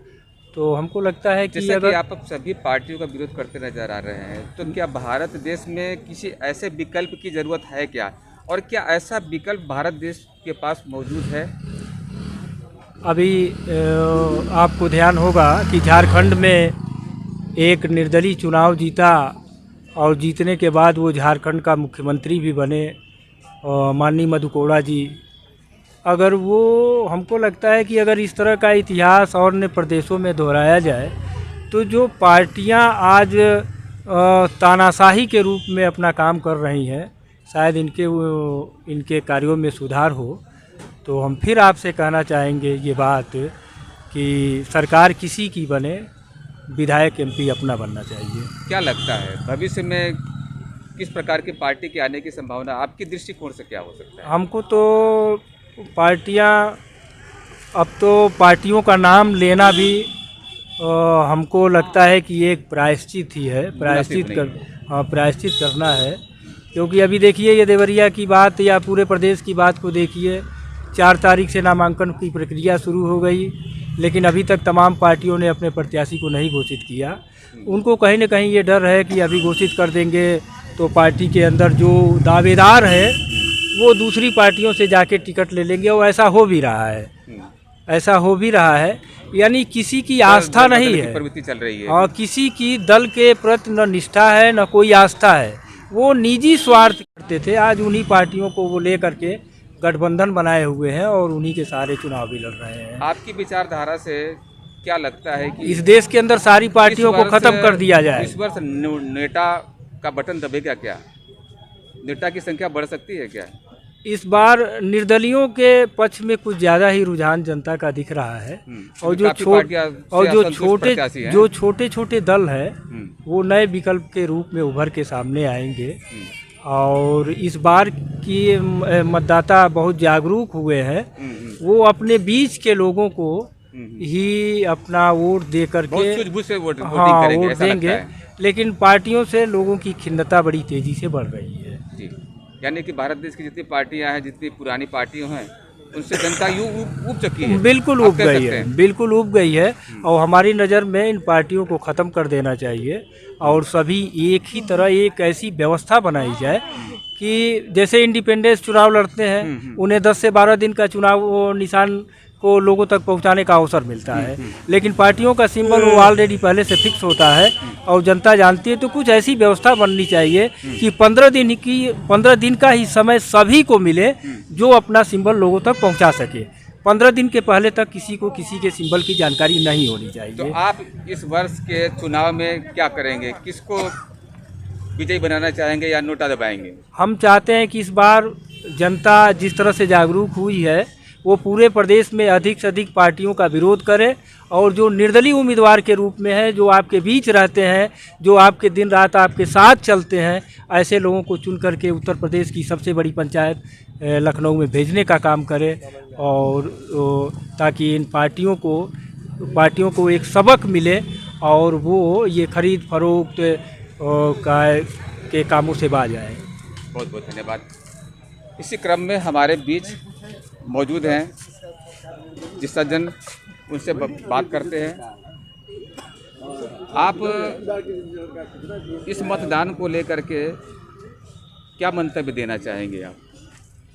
तो हमको लगता है कि जैसे अगर कि आप अब सभी पार्टियों का विरोध करते नजर आ रहे हैं, तो क्या भारत देश में किसी ऐसे विकल्प की ज़रूरत है क्या, और क्या ऐसा विकल्प भारत देश के पास मौजूद है? अभी आपको ध्यान होगा कि झारखंड में एक निर्दलीय चुनाव जीता और जीतने के बाद वो झारखंड का मुख्यमंत्री भी बने, माननीय मधु कोड़ा जी। अगर वो, हमको लगता है कि अगर इस तरह का इतिहास और अन्य प्रदेशों में दोहराया जाए तो जो पार्टियां आज तानाशाही के रूप में अपना काम कर रही हैं, शायद इनके कार्यों में सुधार हो। तो हम फिर आपसे कहना चाहेंगे ये बात कि सरकार किसी की बने, विधायक एमपी अपना बनना चाहिए। क्या लगता है भविष्य में किस प्रकार की पार्टी के आने की संभावना आपकी दृष्टिकोण से क्या हो सकता है? हमको तो पार्टियां, अब तो पार्टियों का नाम लेना भी हमको लगता है कि एक प्रायश्चित ही है, प्रायश्चित करना है। क्योंकि अभी देखिए ये देवरिया की बात या पूरे प्रदेश की बात को देखिए, 4 तारीख से नामांकन की प्रक्रिया शुरू हो गई, लेकिन अभी तक तमाम पार्टियों ने अपने प्रत्याशी को नहीं घोषित किया। उनको कहीं न कहीं ये डर है कि अभी घोषित कर देंगे तो पार्टी के अंदर जो दावेदार है वो दूसरी पार्टियों से जाके टिकट ले लेंगे, और ऐसा हो भी रहा है, ऐसा हो भी रहा है। यानी किसी की आस्था नहीं है, प्रवृत्ति चल रही है, और किसी की दल के प्रति न निष्ठा है न कोई आस्था है। वो निजी स्वार्थ करते थे, आज उन्हीं पार्टियों को वो ले करके गठबंधन बनाए हुए हैं और उन्हीं के सारे चुनाव भी लड़ रहे हैं। आपकी विचारधारा से क्या लगता है कि इस देश के अंदर सारी पार्टियों को खत्म कर दिया जाए? इस वर्ष नेता का बटन दबेगा क्या? नेता की संख्या बढ़ सकती है क्या? इस बार निर्दलियों के पक्ष में कुछ ज़्यादा ही रुझान जनता का दिख रहा है, और जो छोटे छोटे दल है वो नए विकल्प के रूप में उभर के सामने आएंगे। और इस बार की मतदाता बहुत जागरूक हुए हैं, वो अपने बीच के लोगों को ही अपना वोट दे करके वोट देंगे, लेकिन पार्टियों से लोगों की खिन्नता बड़ी तेजी से बढ़ रही है। यानी कि भारत देश की जितनी पार्टियां हैं, जितनी पुरानी पार्टियां हैं, उनसे जनता यूँ ऊब चुकी है, बिल्कुल ऊब गई है, बिल्कुल ऊब गई है। और हमारी नज़र में इन पार्टियों को ख़त्म कर देना चाहिए, और सभी एक ही तरह एक ऐसी व्यवस्था बनाई जाए कि जैसे इंडिपेंडेंस चुनाव लड़ते हैं, उन्हें 10 से 12 दिन का चुनाव निशान को लोगों तक पहुंचाने का अवसर मिलता है, लेकिन पार्टियों का सिंबल वो ऑलरेडी पहले से फिक्स होता है और जनता जानती है। तो कुछ ऐसी व्यवस्था बननी चाहिए कि 15 दिन का ही समय सभी को मिले जो अपना सिंबल लोगों तक पहुंचा सके। 15 दिन के पहले तक किसी को किसी के सिंबल की जानकारी नहीं होनी चाहिए। तो आप इस वर्ष के चुनाव में क्या करेंगे? किसको विजयी बनाना चाहेंगे या नोटा दबाएंगे? हम चाहते हैं कि इस बार जनता जिस तरह से जागरूक हुई है वो पूरे प्रदेश में अधिक से अधिक पार्टियों का विरोध करे, और जो निर्दलीय उम्मीदवार के रूप में है, जो आपके बीच रहते हैं, जो आपके दिन रात आपके साथ चलते हैं, ऐसे लोगों को चुन करके उत्तर प्रदेश की सबसे बड़ी पंचायत लखनऊ में भेजने का काम करे, और ताकि इन पार्टियों को एक सबक मिले और वो ये खरीद फरोख्त के कामों से बाज आए। बहुत बहुत धन्यवाद। इसी क्रम में हमारे बीच मौजूद हैं जिस सज्जन, उनसे बात करते हैं। आप इस मतदान को लेकर के क्या मंतव्य देना चाहेंगे? आप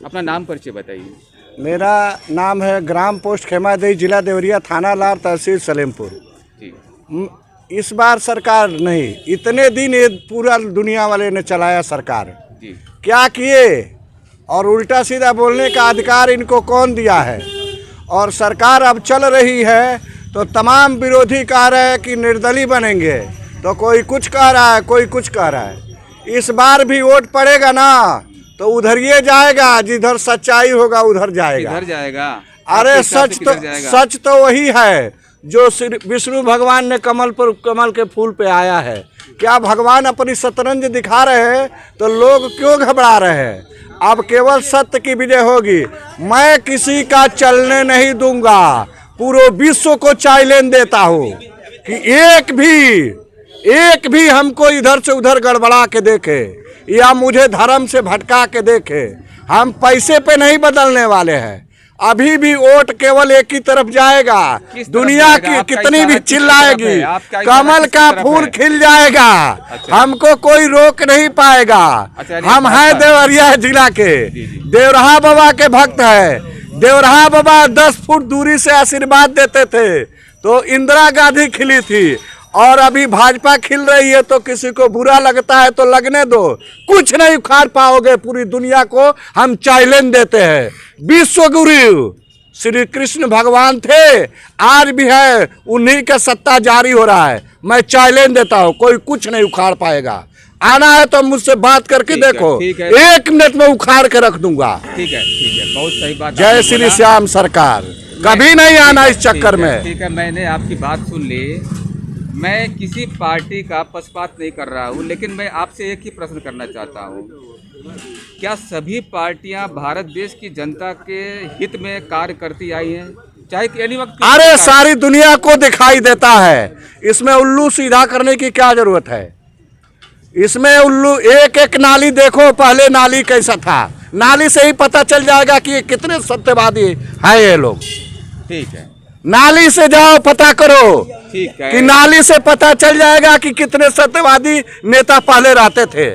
अपना नाम परिचय बताइए। मेरा नाम है ग्राम पोस्ट खेमादेई, जिला देवरिया, थाना लार, तहसील सलेमपुर जी। इस बार सरकार नहीं, इतने दिन ये पूरा दुनिया वाले ने चलाया सरकार जी, क्या किए, और उल्टा सीधा बोलने का अधिकार इनको कौन दिया है? और सरकार अब चल रही है तो तमाम विरोधी कह रहे हैं कि निर्दलीय बनेंगे, तो कोई कुछ कह रहा है, कोई कुछ कह रहा है। इस बार भी वोट पड़ेगा ना तो उधर ये जाएगा, जिधर सच्चाई होगा उधर जाएगा। किधर जाएगा? अरे सच तो वही है जो श्री विष्णु भगवान ने कमल के फूल पे आया है। क्या भगवान अपनी शतरंज दिखा रहे हैं तो लोग क्यों घबरा रहे हैं? अब केवल सत्य की विजय होगी। मैं किसी का चलने नहीं दूंगा, पूरे विश्व को चैलेंज देता हूँ कि एक भी हमको इधर से उधर गड़बड़ा के देखे या मुझे धर्म से भटका के देखे। हम पैसे पे नहीं बदलने वाले हैं। अभी भी वोट केवल एक ही तरफ जाएगा। दुनिया की कितनी भी चिल्लाएगी, कमल का फूल खिल जाएगा। हमको कोई रोक नहीं पाएगा। हम हैं देवरिया जिला के, देवरहा बाबा के भक्त हैं। देवरहा बाबा 10 फुट दूरी से आशीर्वाद देते थे तो इंदिरा गांधी खिली थी, और अभी भाजपा खिल रही है तो किसी को बुरा लगता है तो लगने दो। कुछ नहीं उखाड़ पाओगे। पूरी दुनिया को हम चैलेंज देते हैं। विश्व गुरु श्री कृष्ण भगवान थे, आज भी है, उन्हीं का सत्ता जारी हो रहा है। मैं चैलेंज देता हूँ, कोई कुछ नहीं उखाड़ पाएगा। आना है तो मुझसे बात करके देखो, 1 मिनट में उखाड़ के रख दूंगा। ठीक है, बहुत सही बात। जय श्री श्याम सरकार। कभी नहीं आना इस चक्कर में। ठीक है, मैंने आपकी बात सुन ली। मैं किसी पार्टी का पक्षपात नहीं कर रहा हूँ, लेकिन मैं आपसे एक ही प्रश्न करना चाहता हूँ। क्या सभी पार्टियां भारत देश की जनता के हित में कार्य करती आई हैं, चाहे एनी वक्त? अरे सारी दुनिया को दिखाई देता है। इसमें उल्लू सीधा करने की क्या जरूरत है? इसमें उल्लू एक नाली देखो, पहले नाली कैसा था, नाली से ही पता चल जाएगा कि ये कितने सत्यवादी हैं ये लोग। ठीक है, नाली से जाओ, पता करो। ठीक है, कि नाली से पता चल जाएगा कि कितने सत्यवादी नेता पहले रहते थे।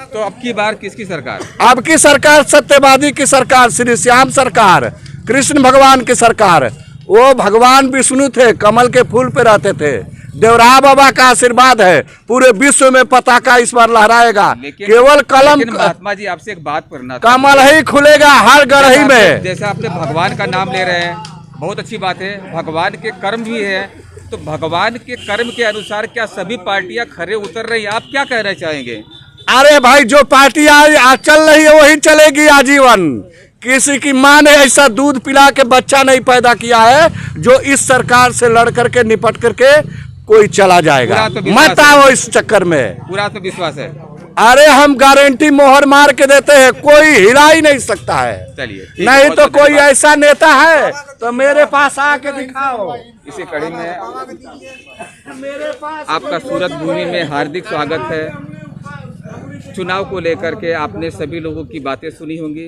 तो अब की बार किसकी सरकार? अब की सरकार सत्यवादी की सरकार, श्री श्याम सरकार, कृष्ण भगवान की सरकार। वो भगवान विष्णु थे, कमल के फूल पे रहते थे। देवराहा बाबा का आशीर्वाद है, पूरे विश्व में पताका इस बार लहराएगा। केवल कलम। लेकिन महात्मा जी, आपसे एक बात करना, कमल ही खुलेगा हर गढ़ही में। जैसे आपने भगवान का नाम ले रहे हैं, बहुत अच्छी बात है। भगवान के कर्म भी है, तो भगवान के कर्म के अनुसार क्या सभी पार्टियां खरे उतर रही हैं? आप क्या कहना चाहेंगे? अरे भाई, जो पार्टी आज चल रही है वही चलेगी आजीवन। किसी की माँ ने ऐसा दूध पिला के बच्चा नहीं पैदा किया है जो इस सरकार से लड़ करके निपट करके कोई चला जाएगा। मत आओ इस चक्कर में। पूरा तो विश्वास है। अरे हम गारंटी मोहर मार के देते हैं, कोई हिला ही नहीं सकता है। चलिए, नहीं तो कोई ऐसा नेता है तो मेरे पास आके दिखाओ। इसी कड़ी में आपका सूरत भूमि में हार्दिक स्वागत है। चुनाव को लेकर के आपने सभी लोगों की बातें सुनी होंगी,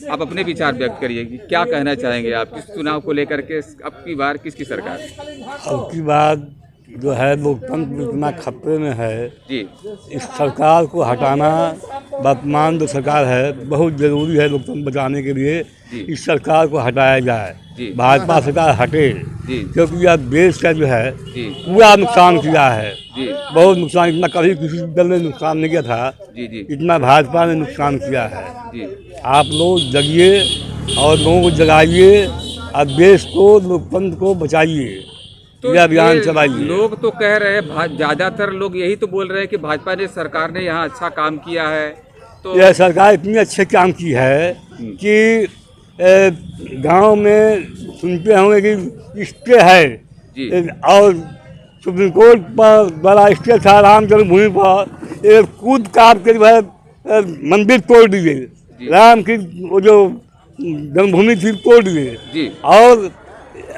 आप अपने विचार व्यक्त करिए कि क्या कहना चाहेंगे आप इस चुनाव को लेकर के? अब की बार किसकी सरकार? अब की बार जो है लोकतंत्र इतना खतरे में है जी, इस सरकार को हटाना, वर्तमान जो सरकार है, बहुत जरूरी है लोकतंत्र बचाने के लिए। इस सरकार को हटाया जाए, भाजपा सरकार हटे, क्योंकि यह देश का जो है पूरा नुकसान किया है। बहुत नुकसान, इतना कभी किसी दल ने नुकसान नहीं किया था इतना भाजपा ने नुकसान किया है। आप लोग जगिए और लोगों को जगाइए और देश को, लोकतंत्र को बचाइए। तो यह अभियान चलाइए। लोग तो कह रहे हैं, ज्यादातर लोग यही तो बोल रहे हैं कि भाजपा ने, सरकार ने यहाँ अच्छा काम किया है। तो यह सरकार इतनी अच्छे काम की है कि गांव में सुनते होंगे कि स्टे है, और सुप्रीम कोर्ट पर बड़ा स्टे था, राम जन्मभूमि पर एक कूद काट के जो है मंदिर तोड़ दिए, राम की वो जो जन्मभूमि थी तोड़ दिए, और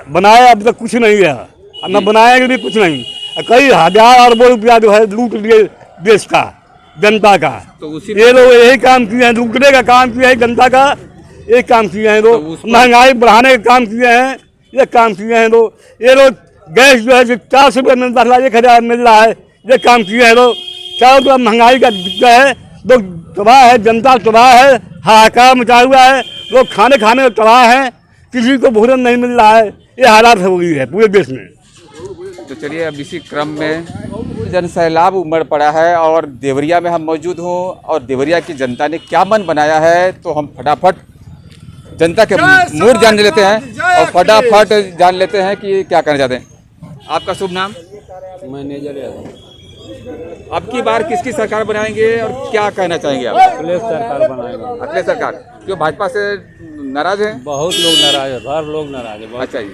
बनाया अब तक कुछ नहीं है, न बनाया भी कुछ नहीं। कई हजार अरबों रुपया जो है लूट लिए देश का, जनता का। तो ये लोग यही काम किए हैं, लूटने का काम किया है जनता का, एक काम किए हैं लोग। महंगाई बढ़ाने का काम किए हैं, ये काम किए हैं लोग। ये लोग गैस जो है 400 रुपये मिलता था, 1000 मिल रहा है, ये काम किए हैं लोग। चारों तरफ महंगाई का दिक्कत है, लोग तबाह है, जनता तबाह है, हाहाकार मचा हुआ है, लोग खाने में तबाह है, किसी को भोजन नहीं मिल रहा है। ये हालात हो गई है पूरे देश में। तो चलिए, अब इसी क्रम में जनसैलाब उमड़ पड़ा है और देवरिया में हम मौजूद हूँ, और देवरिया की जनता ने क्या मन बनाया है, तो हम फटाफट जनता के मूड जान लेते हैं और फटाफट जान लेते हैं कि क्या करना चाहते हैं। आपका शुभ नाम? मैनेजर अब की बार किसकी सरकार बनाएंगे और क्या कहना चाहेंगे आप? अखिलेश सरकार बनाएगा। अखिलेश सरकार क्यों? भाजपा से नाराज हैं? बहुत लोग नाराज है, हर लोग नाराज है। अच्छा जी,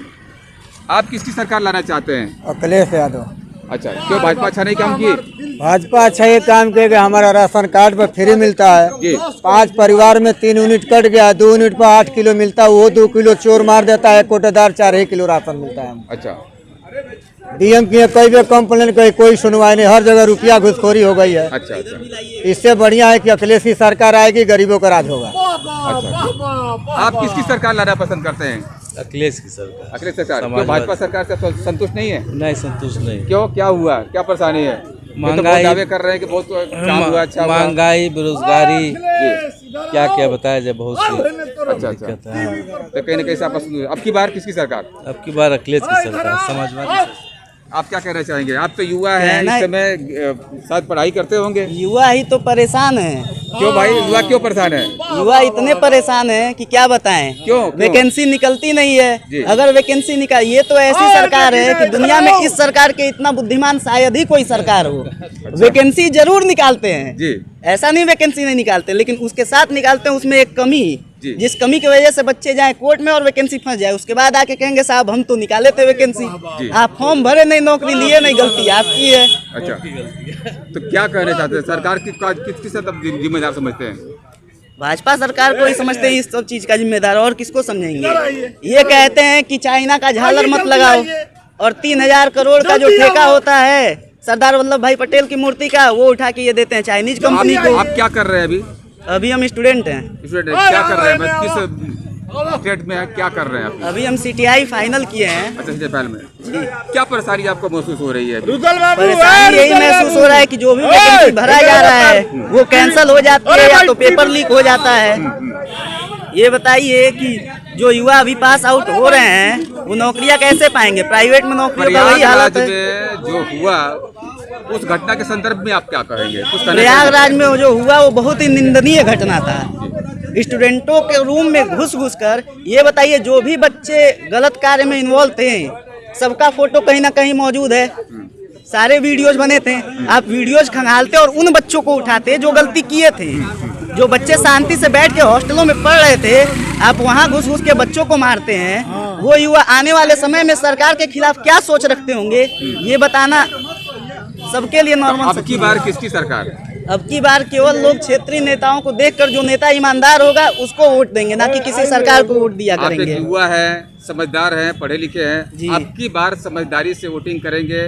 आप किसकी सरकार लाना चाहते हैं? अखिलेश यादव। अच्छा, क्यों भाजपा अच्छा नहीं काम किए? भाजपा अच्छा ये काम किया, हमारा राशन कार्ड पर फ्री मिलता है। जी। 5 परिवार में 3 यूनिट कट गया, 2 यूनिट पर 8 किलो मिलता है, वो 2 किलो चोर मार देता है, कोटेदार 4 किलो राशन मिलता है। अच्छा, डीएम की कई बार कंप्लेन करी, कोई सुनवाई नहीं, हर जगह रुपया घुसखोरी हो गई है। अच्छा, अच्छा, इससे बढ़िया है कि अखिलेश की सरकार आएगी, गरीबों का राज होगा। अच्छा। आप किसकी सरकार लाना पसंद करते हैं? अखिलेश की सरकार। अखिलेश सरकार। क्यों भाजपा सरकार से संतुष्ट नहीं है? नहीं, संतुष्ट नहीं। क्यों, क्या हुआ, क्या परेशानी है? ये तो बहुत महंगाई- दावे कर रहे हैं कि बहुत काम हुआ, अच्छा हुआ। महंगाई, बेरोजगारी, क्या क्या बताया जाए, बहुत सी अच्छा, अच्छा। दिक्कत है। तो कहीं ना कहीं से आप अब की बार किसकी सरकार? अब की बार अखिलेश की सरकार, समाजवादी। आप क्या कहना चाहेंगे? आप तो युवा हैं, इस समय शायद पढ़ाई करते होंगे। युवा ही तो परेशान है। क्यों भाई, युवा क्यों परेशान है? युवा इतने परेशान है कि क्या बताएं। क्यों? वैकेंसी निकलती नहीं जी। है। अगर वैकेंसी निकल, ये तो ऐसी सरकार है कि दुनिया में इस सरकार के इतना बुद्धिमान शायद ही कोई सरकार हो। वैकेंसी जरूर निकालते हैं जी। ऐसा नहीं वैकेंसी नहीं निकालते, लेकिन उसके साथ निकालते हैं उसमें एक कमी, जी। जिस कमी की वजह से बच्चे जाएं कोर्ट में और वैकेंसी फंस जाए, उसके बाद आके कहेंगे साहब हम तो निकाले थे वैकेंसी, आप फॉर्म भरे नहीं, नौकरी लिए नहीं, गलती आपकी है। अच्छा, तो क्या कहना चाहते हैं? सरकार किसकी साथ आप जिम्मेदार समझते हैं? भाजपा सरकार को ही समझते हैं इस सब चीज का जिम्मेदार, और किसको समझेंगे? ये कहते हैं कि चाइना का झालर मत लगाओ, और 3000 करोड़ का जो ठेका होता है सरदार वल्लभ भाई पटेल की मूर्ति का, वो उठा के ये देते हैं चाइनीज कंपनी को। आप क्या कर रहे हैं अभी? अभी हम स्टूडेंट हैं। स्टूडेंट क्या कर रहे हैं? मैं किस स्टेट में है, क्या कर रहे हैं आप? अभी हम CTI फाइनल किए हैं। अच्छा, नेपाल में। क्या परेशानी आपको महसूस हो रही है? परेशानी यही महसूस हो रहा है कि जो भी वैकेंसी भरा जा रहा है वो कैंसिल हो जाती है या तो पेपर लीक हो जाता है। ये बताइए कि जो युवा अभी पास आउट हो रहे हैं वो नौकरियां कैसे पाएंगे? प्राइवेट में नौकरियों का वही हालत है। में जो हुआ उस घटना के संदर्भ में आप क्या कहेंगे? प्रयागराज में जो हुआ वो बहुत ही निंदनीय घटना था। स्टूडेंटों के रूम में घुस कर, ये बताइए जो भी बच्चे गलत कार्य में इन्वॉल्व थे सबका फोटो कहीं ना कहीं मौजूद है, सारे वीडियोज बने थे। आप वीडियोज खंगालते और उन बच्चों को उठाते जो गलती किए थे। जो बच्चे शांति से बैठ के हॉस्टलों में पढ़ रहे थे, आप वहाँ घुस के बच्चों को मारते हैं। वो युवा आने वाले समय में सरकार के खिलाफ क्या सोच रखते होंगे, ये बताना सबके लिए नॉर्मल। अब की बार किसकी सरकार? अब की बार केवल लोग क्षेत्रीय नेताओं को देखकर जो नेता ईमानदार होगा उसको वोट देंगे, ना कि किसी सरकार को वोट दिया आप करेंगे। एक युवा है, समझदार हैं, पढ़े लिखे हैं, अब की बार समझदारी से वोटिंग करेंगे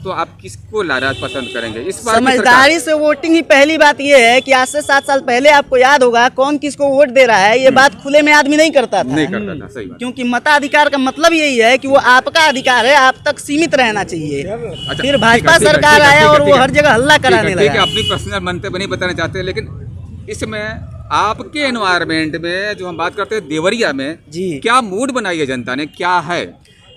तो आप किसको लाना पसंद करेंगे इस बार? समझदारी से वोटिंग ही पहली बात ये है कि आज से 7 साल पहले आपको याद होगा कौन किसको वोट दे रहा है, ये बात खुले में आदमी नहीं करता था। नहीं करता था, सही बात। क्योंकि मताधिकार का मतलब यही है कि वो आपका अधिकार है, आप तक सीमित रहना चाहिए। अच्छा, फिर भाजपा सरकार आया और वो हर जगह हल्ला कराने ठीक है, लगा। अपनी पर्सनल मंतव्य नहीं बताना चाहते, लेकिन इसमें आपके एनवायरमेंट में जो हम बात करते हैं देवरिया में, जी क्या मूड बनाई है जनता ने, क्या है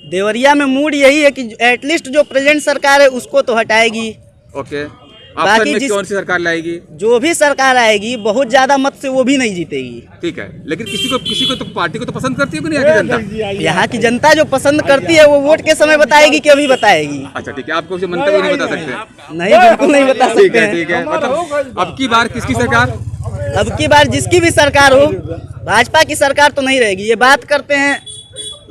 देवरिया में मूड यही है कि एटलीस्ट जो प्रेजेंट सरकार है उसको तो हटाएगी। ओके, बाकी ऑप्शन में जिस- कौन सी सरकार लाएगी? जो भी सरकार आएगी बहुत ज्यादा मत से वो भी नहीं जीतेगी। ठीक है, लेकिन किसी को तो पार्टी को तो पसंद करती है कि नहीं यहाँ की जनता? यहाँ की जनता जो पसंद करती है वो वोट के समय बताएगी कि अभी बताएगी? अच्छा, ठीक है, आपको उसे मंतव्य नहीं बता सकते? नहीं, बिल्कुल नहीं बता ठीक सकते है, हैं। ठीक है। मतलब अब की बार किसकी सरकार? अब की बार जिसकी भी सरकार हो, भाजपा की सरकार तो नहीं रहेगी। ये बात करते हैं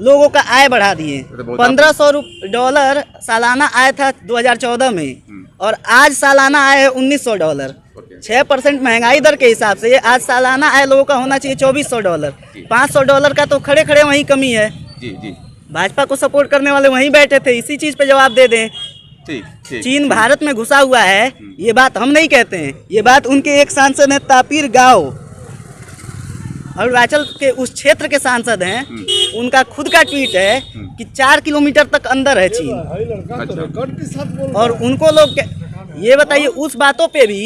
लोगों का आय बढ़ा दिए। $1500 सालाना आय था 2014 में, और आज सालाना आय है $1900। 6% महंगाई दर के हिसाब से आज सालाना आय लोगों का होना चाहिए $2400। $500 का तो खड़े खड़े वहीं कमी है। जी जी, भाजपा को सपोर्ट करने वाले वहीं बैठे थे, इसी चीज पे जवाब दे दें। ठीक ठीक। चीन भारत में घुसा हुआ है, ये बात हम नहीं कहते हैं, ये बात उनके एक सांसद है तापीर गांव, अरुणाचल के उस क्षेत्र के सांसद हैं, उनका खुद का ट्वीट है कि 4 किलोमीटर तक अंदर है चीन। अच्छा। और उनको लोग ये बताइए उस बातों पे भी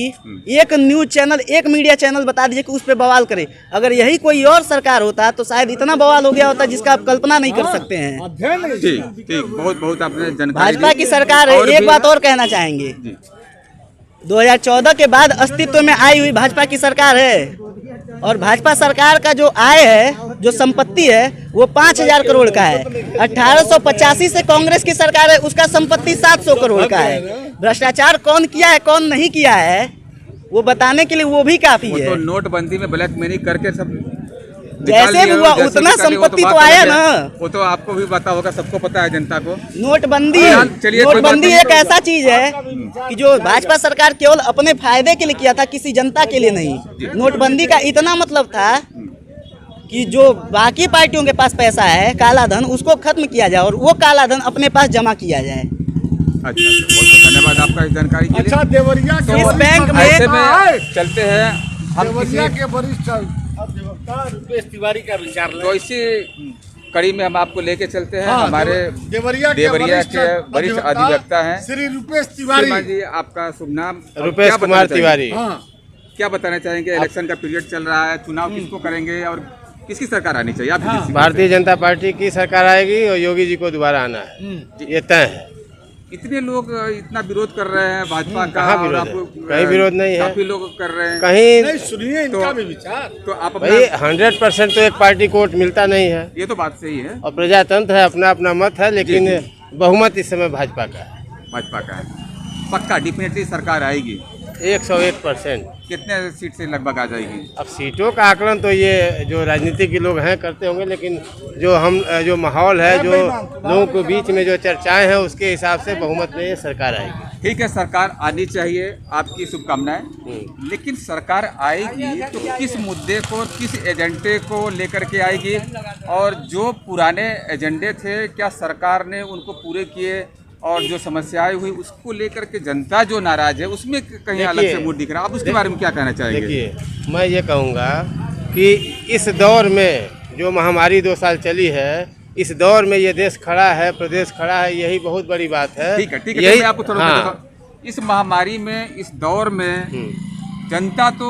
एक न्यूज चैनल, एक मीडिया चैनल बता दीजिए कि उस पे बवाल करे। अगर यही कोई और सरकार होता तो शायद इतना बवाल हो गया होता जिसका आप कल्पना नहीं कर सकते हैं। ठीक ठीक, बहुत बहुत आपने जानकारी भाजपा दी। की सरकार है। और एक भी- बात और कहना चाहेंगे, 2014 के बाद अस्तित्व में आई हुई भाजपा की सरकार है, और भाजपा सरकार का जो आय है, जो संपत्ति है, वो 5000 करोड़ का है। 1885 से कांग्रेस की सरकार है, उसका संपत्ति 700 करोड़ का है। भ्रष्टाचार कौन किया है कौन नहीं किया है वो बताने के लिए वो भी काफी वो है। तो नोटबंदी में ब्लैक मनी करके सब जैसे भी हुआ उतना संपत्ति तो आया ना। वो तो आपको भी पता होगा, सबको पता है जनता को। नोटबंदी चलिए, कोई बात नोटबंदी नहीं। एक ऐसा चीज है कि जो भाजपा सरकार केवल अपने फायदे के लिए किया था, किसी जनता के लिए नहीं। नोटबंदी का इतना मतलब था कि जो बाकी पार्टियों के पास पैसा है काला धन, उसको खत्म किया जाए और वो काला धन अपने पास जमा किया जाए। अच्छा, बहुत बहुत धन्यवाद आपका इस जानकारी के लिए। अच्छा, देवरिया तो इस बैंक में ऐसे में चलते हैं हम देवरिया किसी के वरिष्ठ अधिवक्ता रुपेश तिवारी का विचार लें। तो इसी कड़ी में हम आपको लेके चलते हैं। हाँ, हमारे देवरिया के वरिष्ठ अधिवक्ता हैं श्री रुपेश तिवारी। श्रीमान जी, आपका शुभ नाम? और रुपेश क्या कुमार बताना तिवारी। चाहेंगे? क्या बताना चाहेंगे? इलेक्शन का पीरियड चल रहा है, चुनाव किसको करेंगे और किसकी सरकार आनी चाहिए? आप किसी- भारतीय जनता पार्टी की सरकार आएगी और योगी जी को दोबारा आना है, ये तय है। इतने लोग इतना विरोध कर रहे हैं भाजपा का, कहाँ और विरोध आप है? कहीं विरोध नहीं है। काफी लोग कर रहे हैं। कहीं सुनिए इनका भी विचार। तो आप अपना, भाई 100% तो एक पार्टी को वोट मिलता नहीं है ये तो बात सही है, और प्रजातंत्र है, अपना अपना मत है, लेकिन बहुमत इस समय भाजपा का है। भाजपा का है। पक्का डेफिनेटली सरकार आएगी। 101%। कितने सीट से लगभग आ जाएगी? अब सीटों का आकलन तो ये जो राजनीतिक के लोग हैं करते होंगे, लेकिन जो माहौल है, जो लोगों के बीच में जो चर्चाएं हैं, उसके हिसाब से बहुमत में ये सरकार आएगी। ठीक है, सरकार आनी चाहिए, आपकी शुभकामनाएं। लेकिन सरकार आएगी तो किस मुद्दे को, किस एजेंडे को लेकर के आएगी? और जो पुराने एजेंडे थे, क्या सरकार ने उनको पूरे किए? और जो समस्याएं हुई उसको लेकर के जनता जो नाराज है, उसमें कहीं अलग से मूड दिख रहा है। आप उसके बारे में क्या कहना चाहेंगे? देखिए, मैं ये कहूँगा कि इस दौर में जो महामारी 2 साल चली है, इस दौर में ये देश खड़ा है, प्रदेश खड़ा है, यही बहुत बड़ी बात है। ठीक है, ठीक है। यही मैं आपको थोड़ा हाँ। बताता। इस महामारी में, इस दौर में जनता तो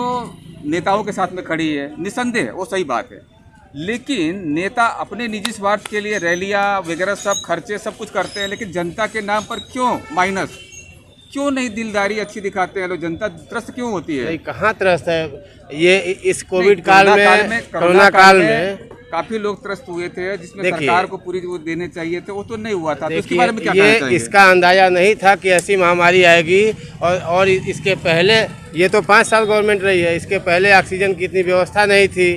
नेताओं के साथ में खड़ी है, निसंदेह, वो सही बात है। लेकिन नेता अपने निजी स्वार्थ के लिए रैलियां वगैरह सब खर्चे सब कुछ करते हैं, लेकिन जनता के नाम पर क्यों माइनस? क्यों नहीं दिलदारी अच्छी दिखाते हैं लोग? जनता त्रस्त क्यों होती है? नहीं, कहाँ त्रस्त है? ये इस कोविड काल में, कोरोना काल में काफी लोग त्रस्त हुए थे, जिसमें देखिए, सरकार को पूरी वो देने चाहिए थे, वो तो नहीं हुआ था। तो इसके देखिए, बारे में क्या कहना ये चाहेंगे? इसका अंदाजा नहीं था कि ऐसी महामारी आएगी। और इसके पहले, ये तो 5 साल गवर्नमेंट रही है, इसके पहले ऑक्सीजन की इतनी व्यवस्था नहीं थी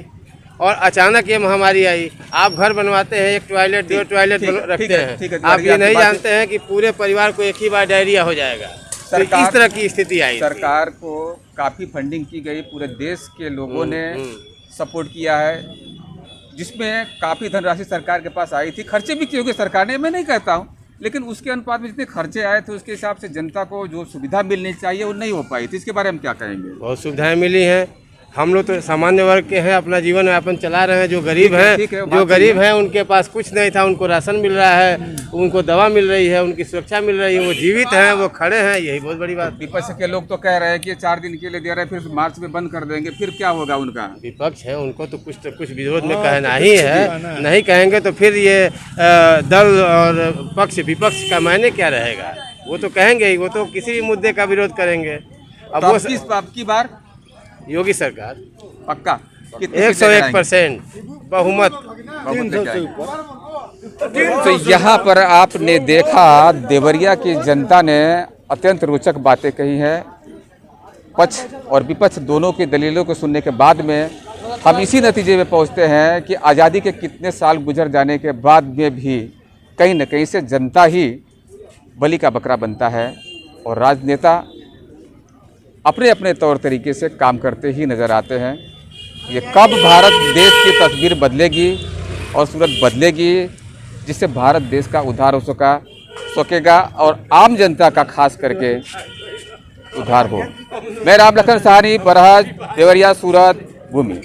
और अचानक ये महामारी आई। आप घर बनवाते हैं, एक टॉयलेट 2 टॉयलेट रखते हैं, आप ये नहीं जानते हैं कि पूरे परिवार को एक ही बार डायरिया हो जाएगा। तो इस तरह की स्थिति आई। सरकार को काफ़ी फंडिंग की गई, पूरे देश के लोगों ने सपोर्ट किया है, जिसमें काफ़ी धनराशि सरकार के पास आई थी। खर्चे भी किए होंगे सरकार ने, मैं नहीं कहता हूँ, लेकिन उसके अनुपात में जितने खर्चे आए थे उसके हिसाब से जनता को जो सुविधा मिलनी चाहिए वो नहीं हो पाई थी। इसके बारे में क्या कहेंगे? बहुत सुविधाएं मिली हैं। हम लोग तो सामान्य वर्ग के हैं, अपना जीवन यापन चला रहे हैं। जो गरीब हैं, जो गरीब हैं, उनके पास कुछ नहीं था, उनको राशन मिल रहा है, उनको दवा मिल रही है, उनकी सुरक्षा मिल रही है, वो जीवित हैं, वो खड़े हैं, यही बहुत बड़ी बात। विपक्ष के लोग तो कह रहे हैं कि ये 4 दिन के लिए दे रहे हैं, फिर मार्च में बंद कर देंगे, फिर क्या होगा उनका? विपक्ष है, उनको तो कुछ विरोध में कहना ही है। नहीं कहेंगे तो फिर ये दल और पक्ष विपक्ष का मायने क्या रहेगा? वो तो कहेंगे ही, वो तो किसी भी मुद्दे का विरोध करेंगे। अब वो आपकी बार योगी सरकार पक्का 101% बहुमत। तो यहाँ पर आपने देखा देवरिया की जनता ने अत्यंत रोचक बातें कही हैं। पक्ष और विपक्ष दोनों की दलीलों को सुनने के बाद में हम इसी नतीजे में पहुँचते हैं कि आज़ादी के कितने साल गुजर जाने के बाद में भी कहीं न कहीं से जनता ही बलि का बकरा बनता है और राजनेता अपने अपने तौर तरीके से काम करते ही नज़र आते हैं। ये कब भारत देश की तस्वीर बदलेगी और सूरत बदलेगी, जिससे भारत देश का उद्धार हो सकेगा और आम जनता का खास करके उद्धार हो। मैं राम लखन साहनी, बरहज, देवरिया, सूरत, भूमि।